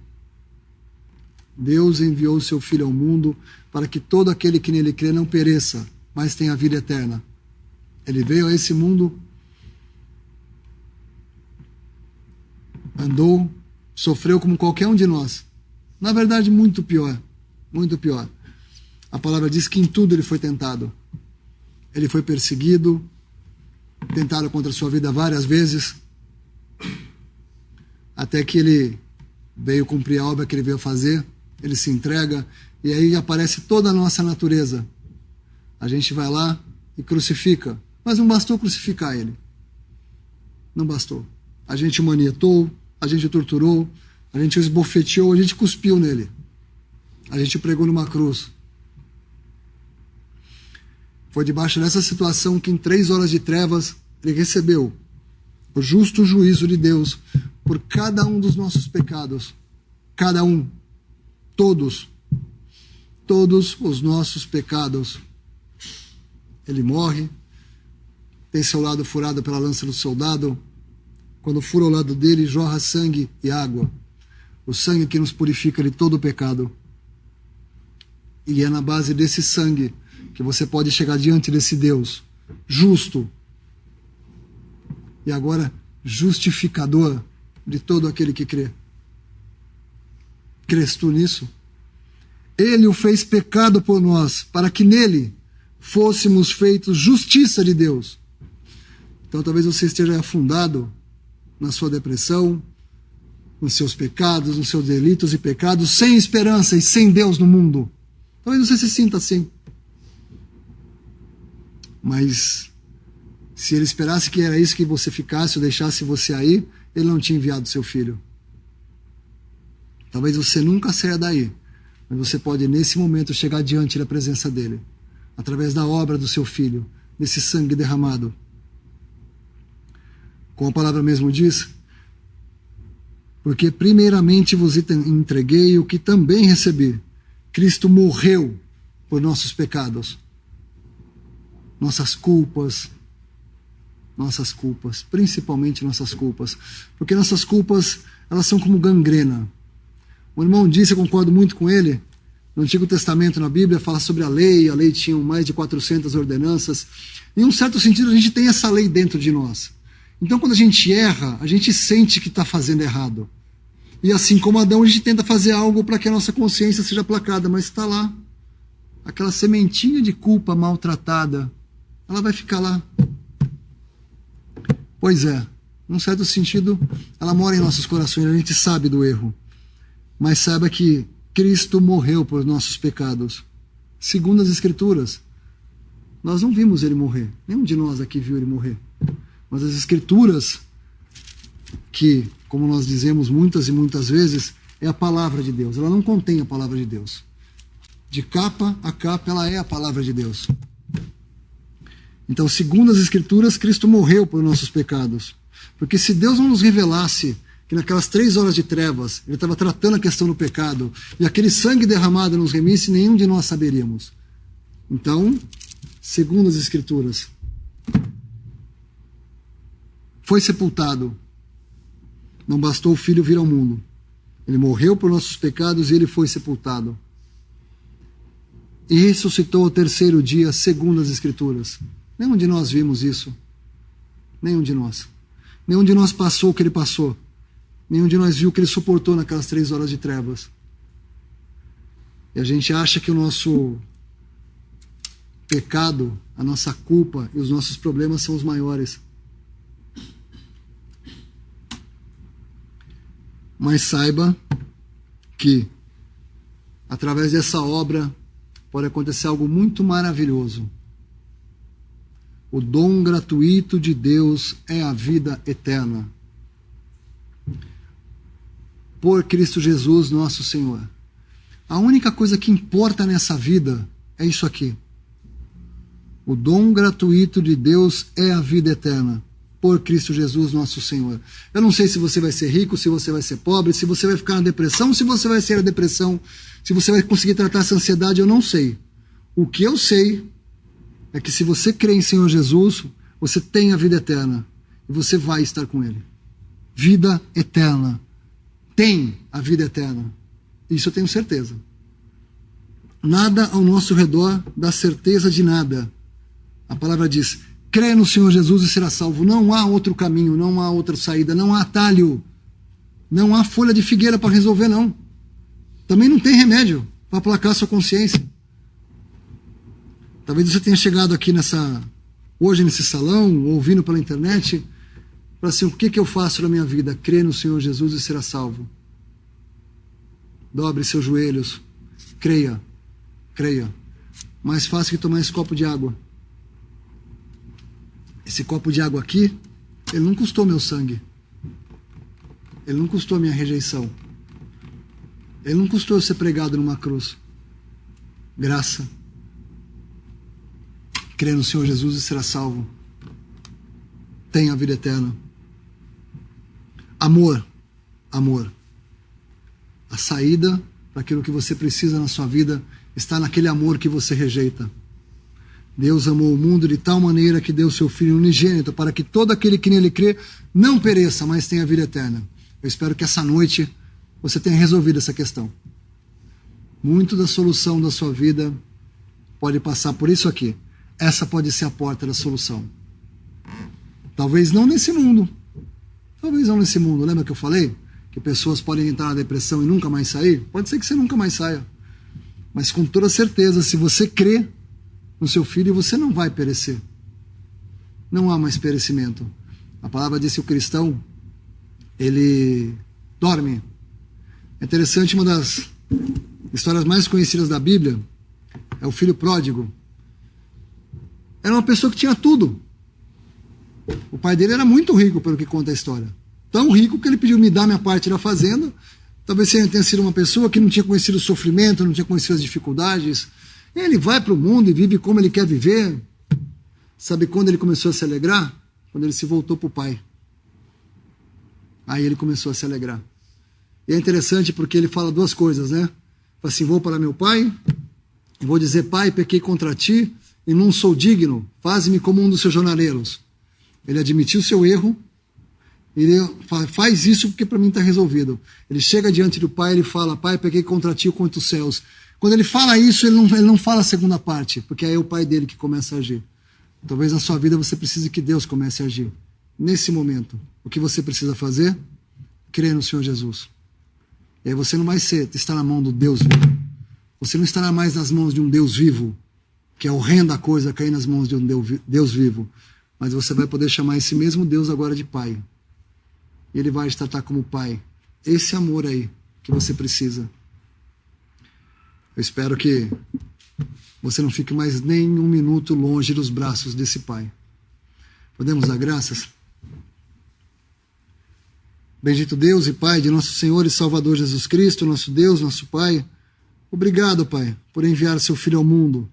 Deus enviou o seu Filho ao mundo para que todo aquele que nele crê não pereça, mas tenha vida eterna. Ele veio a esse mundo, andou, sofreu como qualquer um de nós. Na verdade, muito pior, muito pior. A palavra diz que em tudo ele foi tentado. Ele foi perseguido, tentaram contra a sua vida várias vezes, até que ele veio cumprir a obra que ele veio fazer, ele se entrega, e aí aparece toda a nossa natureza. A gente vai lá e crucifica, mas não bastou crucificar ele. Não bastou. A gente o manietou, a gente o torturou, a gente o esbofeteou, a gente cuspiu nele. A gente o pregou numa cruz. Foi debaixo dessa situação que em 3 horas de trevas ele recebeu o justo juízo de Deus por cada um dos nossos pecados. Cada um. Todos. Todos os nossos pecados. Ele morre, tem seu lado furado pela lança do soldado. Quando fura o lado dele, jorra sangue e água. O sangue que nos purifica de todo o pecado. E é na base desse sangue que você pode chegar diante desse Deus justo e agora justificador de todo aquele que crê. Crês tu nisso? Ele o fez pecado por nós, para que nele fôssemos feitos justiça de Deus. Então talvez você esteja afundado na sua depressão, nos seus pecados, nos seus delitos e pecados, sem esperança e sem Deus no mundo. Talvez você se sinta assim. Mas se ele esperasse que era isso que você ficasse ou deixasse você aí, ele não tinha enviado seu filho. Talvez você nunca saia daí, mas você pode nesse momento chegar diante da presença dele, através da obra do seu filho, desse sangue derramado. Como a palavra mesmo diz, porque primeiramente vos entreguei o que também recebi. Cristo morreu por nossos pecados, nossas culpas, principalmente nossas culpas, porque nossas culpas, elas são como gangrena. O irmão disse, eu concordo muito com ele, no Antigo Testamento, na Bíblia, fala sobre a lei tinha mais de 400 ordenanças, em um certo sentido a gente tem essa lei dentro de nós. Então quando a gente erra, a gente sente que está fazendo errado. E assim como Adão, a gente tenta fazer algo para que a nossa consciência seja aplacada, mas está lá. Aquela sementinha de culpa maltratada, ela vai ficar lá. Pois é, num certo sentido, ela mora em nossos corações, a gente sabe do erro. Mas saiba que Cristo morreu por nossos pecados. Segundo as Escrituras, nós não vimos ele morrer. Nenhum de nós aqui viu ele morrer. Mas as Escrituras que como nós dizemos muitas e muitas vezes, é a palavra de Deus. Ela não contém a palavra de Deus. De capa a capa, ela é a palavra de Deus. Então, segundo as Escrituras, Cristo morreu por nossos pecados. Porque se Deus não nos revelasse que naquelas 3 horas de trevas, Ele estava tratando a questão do pecado, e aquele sangue derramado nos remisse, nenhum de nós saberíamos. Então, segundo as Escrituras, foi sepultado. Não bastou o Filho vir ao mundo. Ele morreu por nossos pecados e Ele foi sepultado. E ressuscitou ao 3º dia, segundo as Escrituras. Nenhum de nós vimos isso. Nenhum de nós. Nenhum de nós passou o que Ele passou. Nenhum de nós viu o que Ele suportou naquelas 3 horas de trevas. E a gente acha que o nosso pecado, a nossa culpa e os nossos problemas são os maiores. Mas saiba que, através dessa obra, pode acontecer algo muito maravilhoso. O dom gratuito de Deus é a vida eterna. Por Cristo Jesus, nosso Senhor. A única coisa que importa nessa vida é isso aqui. O dom gratuito de Deus é a vida eterna. Por Cristo Jesus, nosso Senhor. Eu não sei se você vai ser rico, se você vai ser pobre, se você vai ficar na depressão, se você vai ser na depressão, se você vai conseguir tratar essa ansiedade, eu não sei. O que eu sei é que se você crê em Senhor Jesus, você tem a vida eterna e você vai estar com Ele. Vida eterna. Tem a vida eterna. Isso eu tenho certeza. Nada ao nosso redor dá certeza de nada. A palavra diz: crê no Senhor Jesus e será salvo. Não há outro caminho, não há outra saída, não há atalho. Não há folha de figueira para resolver, não. Também não tem remédio para aplacar sua consciência. Talvez você tenha chegado aqui hoje nesse salão, ouvindo pela internet, para assim, o que eu faço na minha vida? Crê no Senhor Jesus e será salvo. Dobre seus joelhos. Creia. Creia. Mais fácil que tomar esse copo de água. Esse copo de água aqui, ele não custou meu sangue. Ele não custou minha rejeição. Ele não custou eu ser pregado numa cruz. Graça. Crê no Senhor Jesus e será salvo. Tenha a vida eterna. Amor. Amor. A saída para aquilo que você precisa na sua vida está naquele amor que você rejeita. Deus amou o mundo de tal maneira que deu seu Filho unigênito para que todo aquele que nele crê não pereça, mas tenha vida eterna. Eu espero que essa noite você tenha resolvido essa questão. Muito da solução da sua vida pode passar por isso aqui. Essa pode ser a porta da solução. Talvez não nesse mundo. Talvez não nesse mundo. Lembra que eu falei? Que pessoas podem entrar na depressão e nunca mais sair? Pode ser que você nunca mais saia. Mas com toda certeza, se você crê no seu Filho, você não vai perecer. Não há mais perecimento. A palavra diz que o cristão, ele dorme. É interessante, uma das histórias mais conhecidas da Bíblia é o filho pródigo. Era uma pessoa que tinha tudo. O pai dele era muito rico, pelo que conta a história. Tão rico que ele pediu: me dá minha parte da fazenda. Talvez ele tenha sido uma pessoa que não tinha conhecido o sofrimento, não tinha conhecido as dificuldades. Ele vai para o mundo e vive como ele quer viver. Sabe quando ele começou a se alegrar? Quando ele se voltou para o pai. Aí ele começou a se alegrar. E é interessante porque ele fala duas coisas, né? Fala assim: vou para meu pai e vou dizer: pai, pequei contra ti e não sou digno, faze-me como um dos seus jornaleiros. Ele admitiu o seu erro. Ele faz isso porque para mim está resolvido. Ele chega diante do pai e ele fala: pai, pequei contra ti contra os céus. Quando ele fala isso, ele não fala a segunda parte, porque aí é o pai dele que começa a agir. Talvez na sua vida você precise que Deus comece a agir. Nesse momento, o que você precisa fazer? Crer no Senhor Jesus. E aí você não vai estar na mão do Deus vivo. Você não estará mais nas mãos de um Deus vivo, que é horrenda a coisa cair nas mãos de um Deus vivo. Mas você vai poder chamar esse mesmo Deus agora de Pai. E Ele vai te tratar como Pai. Esse amor aí que você precisa. Eu espero que você não fique mais nem um minuto longe dos braços desse Pai. Podemos dar graças? Bendito Deus e Pai de nosso Senhor e Salvador Jesus Cristo, nosso Deus, nosso Pai. Obrigado, Pai, por enviar seu Filho ao mundo.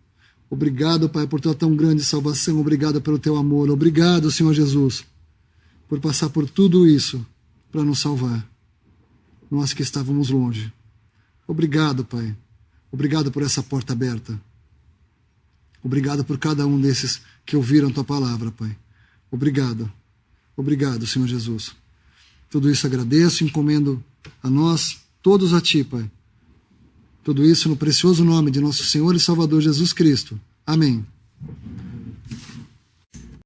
Obrigado, Pai, por tua tão grande salvação. Obrigado pelo teu amor. Obrigado, Senhor Jesus, por passar por tudo isso para nos salvar. Nós que estávamos longe. Obrigado, Pai. Obrigado por essa porta aberta. Obrigado por cada um desses que ouviram tua palavra, Pai. Obrigado. Obrigado, Senhor Jesus. Tudo isso agradeço e encomendo a nós, todos a ti, Pai. Tudo isso no precioso nome de nosso Senhor e Salvador Jesus Cristo. Amém.